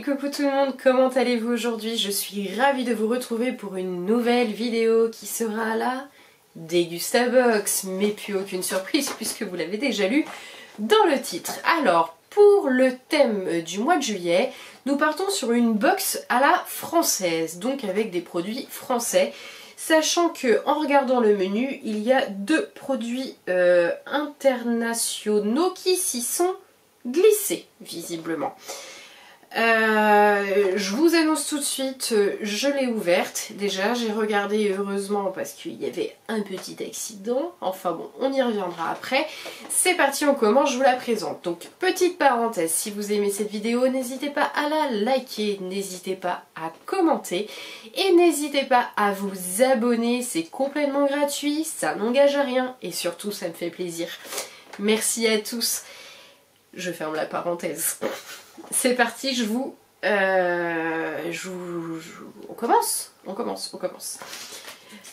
coucou tout le monde, comment allez-vous aujourd'hui? Je suis ravie de vous retrouver pour une nouvelle vidéo qui sera la Dégustabox, mais plus aucune surprise puisque vous l'avez déjà lu dans le titre. Alors, pour le thème du mois de juillet, nous partons sur une box à la française, donc avec des produits français. Sachant que en regardant le menu, il y a deux produits internationaux qui s'y sont glissés, visiblement. Je vous annonce tout de suite, je l'ai ouverte. Déjà, j'ai regardé heureusement parce qu'il y avait un petit accident. Enfin bon, on y reviendra après. C'est parti, on commence, je vous la présente. Donc, petite parenthèse, si vous aimez cette vidéo, n'hésitez pas à la liker, n'hésitez pas à commenter et n'hésitez pas à vous abonner. C'est complètement gratuit, ça n'engage à rien et surtout, ça me fait plaisir. Merci à tous. Je ferme la parenthèse. C'est parti, on commence.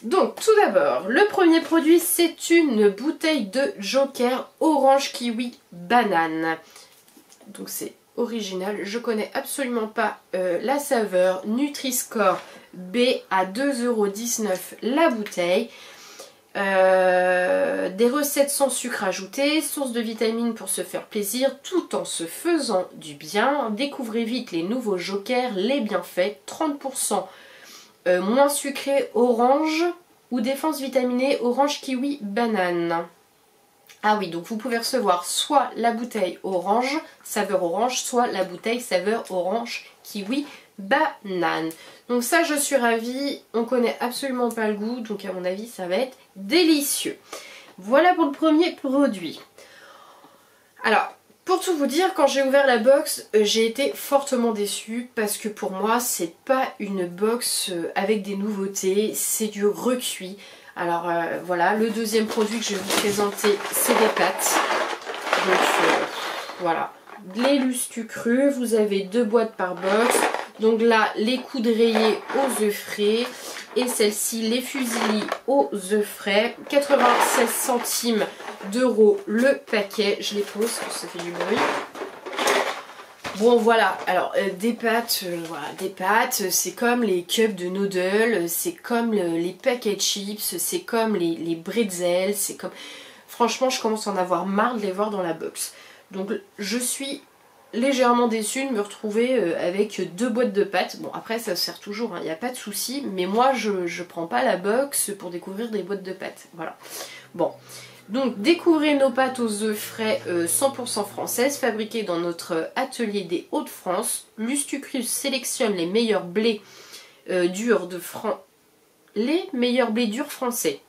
Donc tout d'abord, le premier produit c'est une bouteille de Joker orange kiwi banane. Donc c'est original, je connais absolument pas la saveur. Nutri-Score B à 2,19 € la bouteille. Des recettes sans sucre ajouté, source de vitamines pour se faire plaisir tout en se faisant du bien. Découvrez vite les nouveaux Jokers, les bienfaits, 30% moins sucré orange ou défense vitaminée orange kiwi banane. Ah oui, donc vous pouvez recevoir soit la bouteille orange, saveur orange, soit la bouteille saveur orange kiwi banane. Donc ça je suis ravie, on connaît absolument pas le goût, donc à mon avis ça va être délicieux. Voilà pour le premier produit. Alors, pour tout vous dire, quand j'ai ouvert la box, j'ai été fortement déçue parce que pour moi c'est pas une box avec des nouveautés, c'est du recuit. Alors voilà, le deuxième produit que je vais vous présenter c'est des pâtes. Donc voilà, les lustus crus, vous avez 2 boîtes par box. Donc là, les coudes rayés aux œufs frais et celle-ci, les fusilli aux œufs frais. 96 centimes d'euros le paquet. Je les pose parce que ça fait du bruit. Bon voilà, alors des pâtes, c'est comme les cups de noodles, c'est comme les paquets de chips, c'est comme les bretzels, c'est comme... Franchement, je commence à en avoir marre de les voir dans la box. Donc je suis légèrement déçue de me retrouver avec 2 boîtes de pâtes. Bon après ça sert toujours, il n'y a pas de souci, mais moi je prends pas la box pour découvrir des boîtes de pâtes. Voilà. Bon, donc découvrez nos pâtes aux œufs frais 100% françaises, fabriquées dans notre atelier des Hauts-de-France. Lustucrus sélectionne les meilleurs blés durs français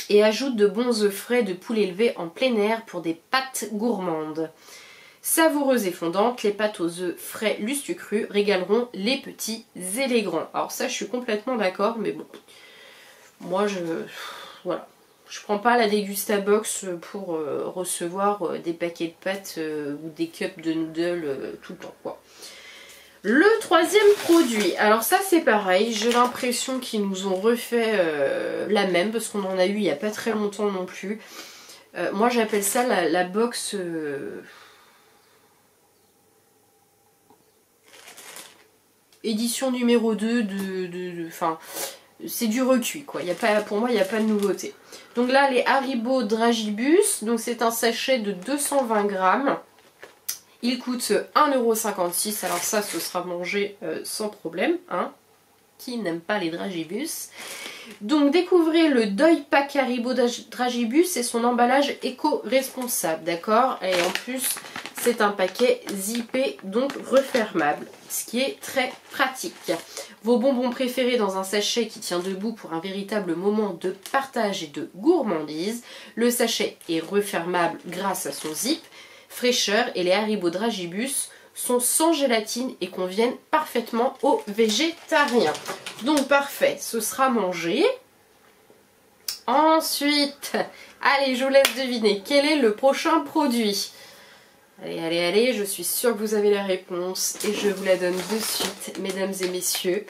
et ajoute de bons œufs frais de poule élevés en plein air pour des pâtes gourmandes. Savoureuses et fondantes, les pâtes aux œufs frais Lustucrus régaleront les petits et les grands. Alors ça, je suis complètement d'accord, mais bon, moi, voilà, je prends pas la Dégustabox pour recevoir des paquets de pâtes ou des cups de noodles tout le temps, quoi. Le troisième produit, alors ça c'est pareil, j'ai l'impression qu'ils nous ont refait la même, parce qu'on en a eu il n'y a pas très longtemps non plus. Moi j'appelle ça la box... édition numéro 2 enfin, c'est du recuit quoi. Pour moi il n'y a pas de nouveauté. Donc là les Haribo Dragibus, donc c'est un sachet de 220 grammes. Il coûte 1,56 €. Alors ça ce sera mangé sans problème, hein. Qui n'aime pas les Dragibus? Donc découvrez le Deuil Pack Haribo Dragibus et son emballage éco-responsable, d'accord? Et en plus c'est un paquet zippé, donc refermable, ce qui est très pratique. Vos bonbons préférés dans un sachet qui tient debout pour un véritable moment de partage et de gourmandise. Le sachet est refermable grâce à son zip, fraîcheur, et les Haribo Dragibus sont sans gélatine et conviennent parfaitement aux végétariens. Donc parfait, ce sera mangé. Ensuite, allez, je vous laisse deviner quel est le prochain produit. Allez, je suis sûre que vous avez la réponse et je vous la donne de suite, mesdames et messieurs.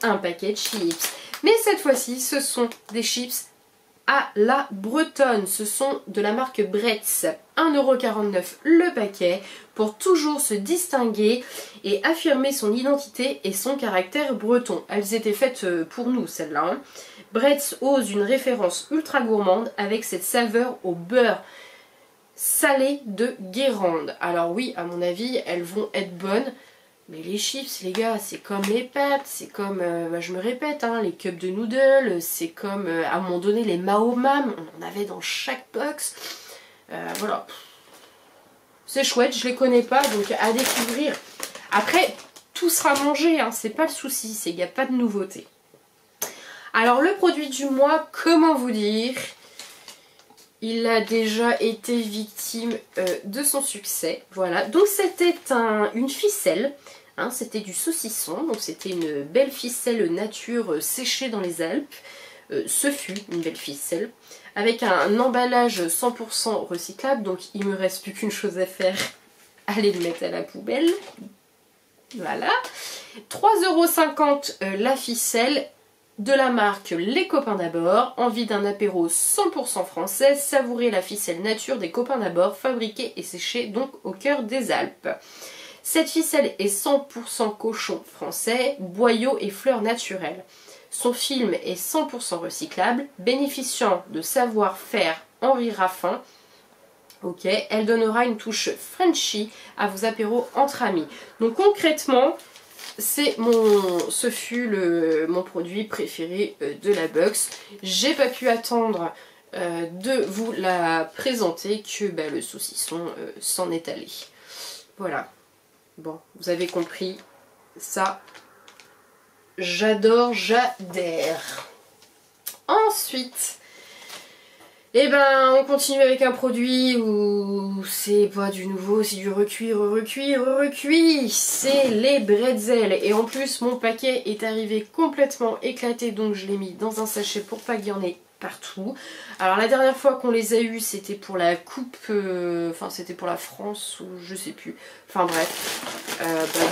Un paquet de chips. Mais cette fois-ci, ce sont des chips à la bretonne. Ce sont de la marque Bretz, 1,49 € le paquet, pour toujours se distinguer et affirmer son identité et son caractère breton. Elles étaient faites pour nous, celles-là. Hein. Bretz ose une référence ultra gourmande avec cette saveur au beurre salé de Guérande. Alors oui, à mon avis, elles vont être bonnes. Mais les chips, les gars, c'est comme les pâtes, c'est comme, je me répète, hein, les cups de noodles, c'est comme, à un moment donné, les Maomam, on en avait dans chaque box. Voilà. C'est chouette, je les connais pas, donc à découvrir. Après, tout sera mangé, hein, c'est pas le souci, il n'y a pas de nouveauté. Alors, le produit du mois, comment vous dire ? Il a déjà été victime de son succès. Voilà, donc c'était une ficelle, hein, c'était du saucisson, donc c'était une belle ficelle nature séchée dans les Alpes. Ce fut une belle ficelle, avec un emballage 100% recyclable, donc il me reste plus qu'une chose à faire, aller le mettre à la poubelle. Voilà, 3,50 € la ficelle. De la marque Les Copains d'Abord, envie d'un apéro 100% français, savourez la ficelle nature des Copains d'Abord, fabriquée et séchée donc au cœur des Alpes. Cette ficelle est 100% cochon français, boyaux et fleurs naturelles. Son film est 100% recyclable, bénéficiant de savoir-faire Henri Raffin. Ok, elle donnera une touche Frenchy à vos apéros entre amis. Donc concrètement, ce fut mon produit préféré de la box. J'ai pas pu attendre de vous la présenter que le saucisson s'en est allé. Voilà. Bon, vous avez compris. Ça, j'adore, j'adhère. Ensuite, eh ben, on continue avec un produit où c'est pas du nouveau, c'est du recuit. C'est les bretzels. Et en plus, mon paquet est arrivé complètement éclaté, donc je l'ai mis dans un sachet pour pas qu'il y en ait partout. Alors la dernière fois qu'on les a eus, c'était pour la coupe, enfin c'était pour la France ou je sais plus. Enfin bref,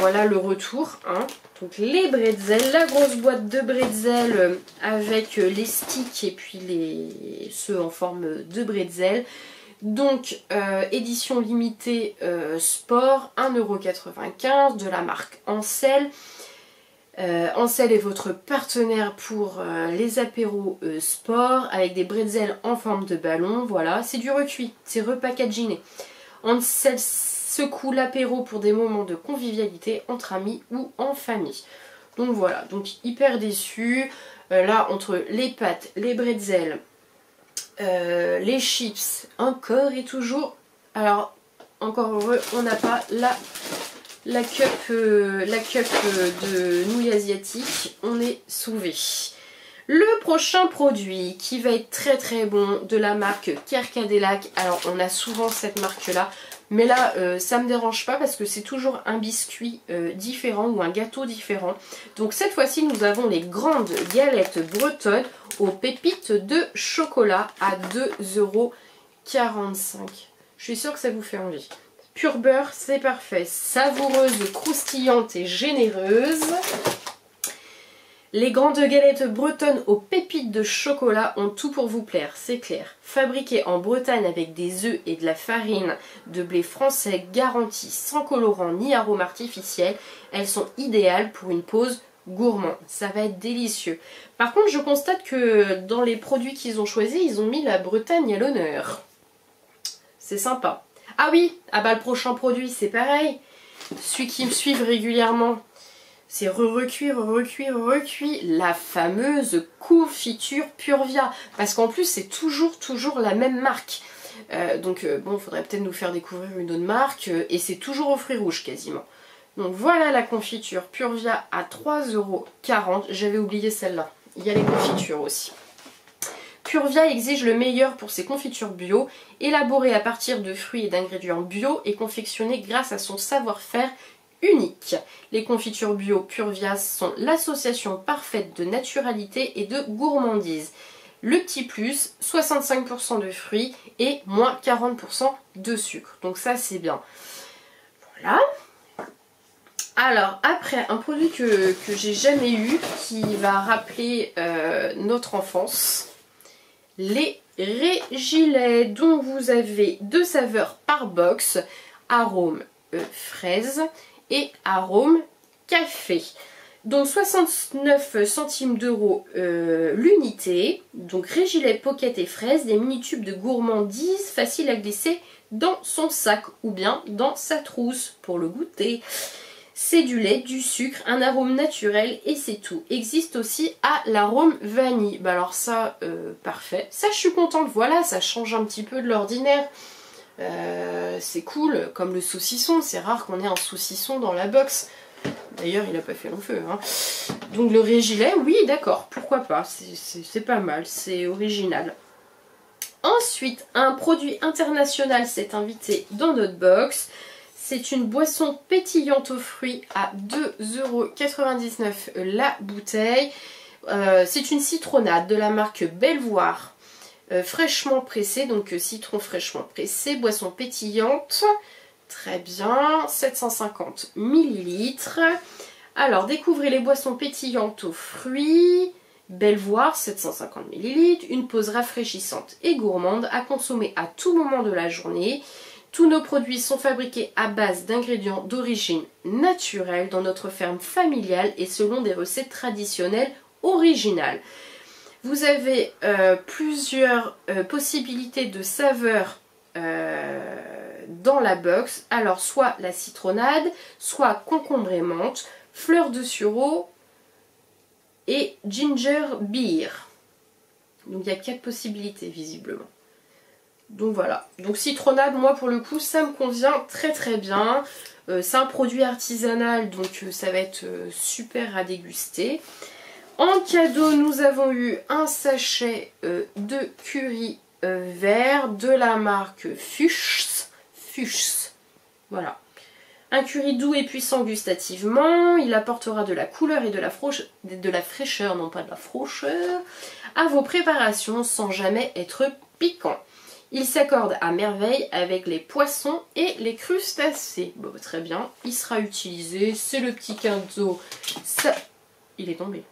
voilà le retour. Hein. Donc les bretzels, la grosse boîte de bretzels avec les sticks et puis ceux en forme de bretzel. Donc édition limitée sport, 1,95 € de la marque Ansel. Ansel est votre partenaire pour les apéros sport avec des bretzels en forme de ballon. Voilà, c'est du recuit, c'est repackaginé. Ansel secoue l'apéro pour des moments de convivialité entre amis ou en famille. Donc voilà, donc hyper déçu. Là, entre les pâtes, les bretzels, les chips, encore et toujours. Alors, encore heureux, on n'a pas la cup de nouilles asiatiques. On est sauvé. Le prochain produit qui va être très très bon de la marque Kerkadelac. Alors, on a souvent cette marque-là. Mais là, ça me dérange pas parce que c'est toujours un biscuit différent ou un gâteau différent. Donc cette fois-ci, nous avons les grandes galettes bretonnes aux pépites de chocolat à 2,45 €. Je suis sûre que ça vous fait envie. Pur beurre, c'est parfait. Savoureuse, croustillante et généreuse. Les grandes galettes bretonnes aux pépites de chocolat ont tout pour vous plaire, c'est clair. Fabriquées en Bretagne avec des œufs et de la farine de blé français garantie sans colorant ni arôme artificiel, elles sont idéales pour une pause gourmande. Ça va être délicieux. Par contre, je constate que dans les produits qu'ils ont choisis, ils ont mis la Bretagne à l'honneur. C'est sympa. Ah oui, le prochain produit, c'est pareil. Celui qui me suivent régulièrement, c'est recuit, la fameuse confiture Purvia. Parce qu'en plus, c'est toujours la même marque. Donc bon, il faudrait peut-être nous faire découvrir une autre marque. Et c'est toujours aux fruits rouges quasiment. Donc voilà la confiture Purvia à 3,40 €. J'avais oublié celle-là. Il y a les confitures aussi. Purvia exige le meilleur pour ses confitures bio, élaborées à partir de fruits et d'ingrédients bio et confectionnées grâce à son savoir-faire unique. Les confitures bio Purvia sont l'association parfaite de naturalité et de gourmandise. Le petit plus, 65% de fruits et moins 40% de sucre. Donc ça c'est bien. Voilà. Alors après, un produit que j'ai jamais eu, qui va rappeler notre enfance. les Régilets, dont vous avez 2 saveurs par box, arôme fraise et arôme café. Donc 69 centimes d'euros l'unité. Donc Régilets Pocket et fraise, des mini tubes de gourmandise faciles à glisser dans son sac ou bien dans sa trousse pour le goûter. C'est du lait, du sucre, un arôme naturel et c'est tout. Existe aussi à l'arôme vanille. Bah alors ça, parfait. Ça, je suis contente. Voilà, ça change un petit peu de l'ordinaire. C'est cool, comme le saucisson. C'est rare qu'on ait un saucisson dans la box. D'ailleurs, il n'a pas fait long feu. Hein. Donc le Régilet, oui, d'accord, pourquoi pas. C'est pas mal, c'est original. Ensuite, un produit international s'est invité dans notre box. C'est une boisson pétillante aux fruits à 2,99 € la bouteille. C'est une citronnade de la marque Belvoir, fraîchement pressée, donc citron fraîchement pressé, boisson pétillante. Très bien, 750 ml. Alors, découvrez les boissons pétillantes aux fruits. Belvoir, 750 ml. Une pause rafraîchissante et gourmande à consommer à tout moment de la journée. Tous nos produits sont fabriqués à base d'ingrédients d'origine naturelle dans notre ferme familiale et selon des recettes traditionnelles originales. Vous avez plusieurs possibilités de saveurs dans la box. Alors soit la citronnade, soit concombre et menthe, fleur de sureau et ginger beer. Donc il y a 4 possibilités visiblement. Donc voilà, donc citronnade, moi pour le coup ça me convient très très bien. C'est un produit artisanal, donc ça va être super à déguster. En cadeau, nous avons eu un sachet de curry vert de la marque Fuchs. Voilà. Un curry doux et puissant gustativement. Il apportera de la couleur et de la fraîcheur, non pas de la frocheur, à vos préparations sans jamais être piquant. Il s'accorde à merveille avec les poissons et les crustacés. Bon, très bien, il sera utilisé. C'est le petit cadeau. Ça... Il est tombé.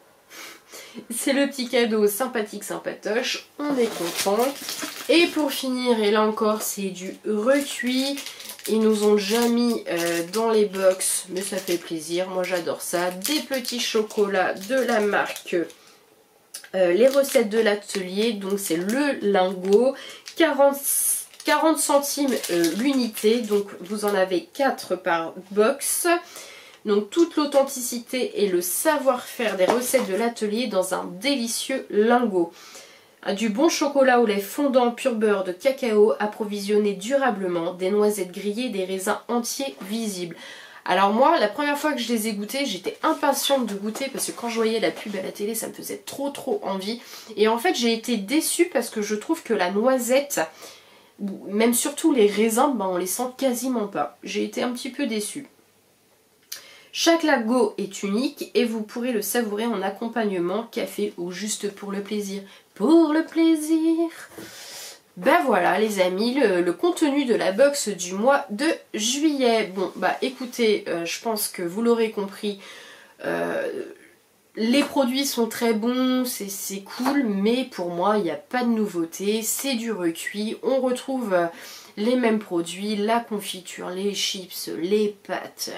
C'est le petit cadeau sympathique, sympatoche. On est content. Et pour finir, et là encore, c'est du recuit. Ils nous ont déjà mis dans les box, mais ça fait plaisir. Moi, j'adore ça. Des petits chocolats de la marque Les Recettes de l'Atelier. Donc, c'est le lingot. 40 centimes l'unité, donc vous en avez 4 par box. Donc toute l'authenticité et le savoir-faire des recettes de l'atelier dans un délicieux lingot. Du bon chocolat au lait fondant, pur beurre de cacao, approvisionné durablement, des noisettes grillées, des raisins entiers visibles. Alors moi, la première fois que je les ai goûtés, j'étais impatiente de goûter parce que quand je voyais la pub à la télé, ça me faisait trop envie. Et en fait, j'ai été déçue parce que je trouve que la noisette, même surtout les raisins, ben, on les sent quasiment pas. J'ai été un petit peu déçue. Chaque lingot est unique et vous pourrez le savourer en accompagnement, café ou juste pour le plaisir. Pour le plaisir! Ben voilà les amis, le contenu de la box du mois de juillet. Bon bah écoutez, je pense que vous l'aurez compris, les produits sont très bons, c'est cool, mais pour moi il n'y a pas de nouveauté, c'est du recuit, on retrouve les mêmes produits, la confiture, les chips, les pâtes.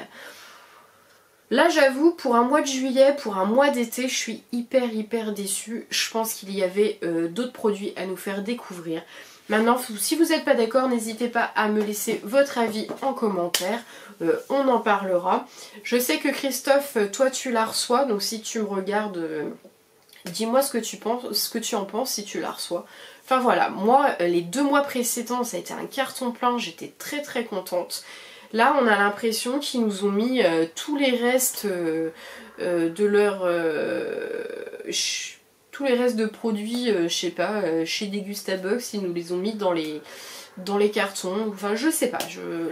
Là j'avoue, pour un mois de juillet, pour un mois d'été, je suis hyper déçue. Je pense qu'il y avait d'autres produits à nous faire découvrir. Maintenant, si vous n'êtes pas d'accord, n'hésitez pas à me laisser votre avis en commentaire. On en parlera. Je sais que Christophe, toi tu la reçois, donc si tu me regardes, dis-moi ce que tu en penses si tu la reçois. Enfin voilà, moi les 2 mois précédents, ça a été un carton plein, j'étais très contente. Là, on a l'impression qu'ils nous ont mis tous les restes de leur... tous les restes de produits, je sais pas, chez Degustabox, ils nous les ont mis dans les cartons. Enfin, je sais pas,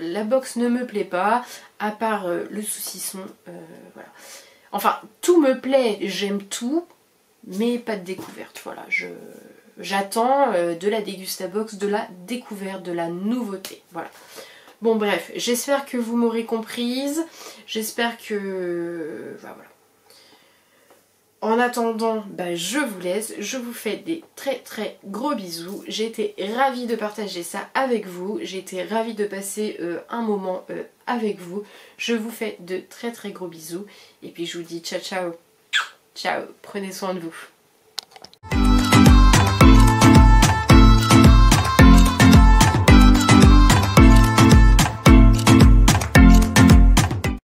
la box ne me plaît pas, à part le saucisson, voilà. Enfin, tout me plaît, j'aime tout, mais pas de découverte, voilà. J'attends de la Degustabox, de la découverte, de la nouveauté, voilà. Bon bref, j'espère que vous m'aurez comprise, j'espère que... voilà. En attendant, bah, je vous laisse, je vous fais des très gros bisous. J'ai été ravie de partager ça avec vous, j'ai été ravie de passer un moment avec vous. Je vous fais de très gros bisous et puis je vous dis ciao ciao. Ciao, prenez soin de vous.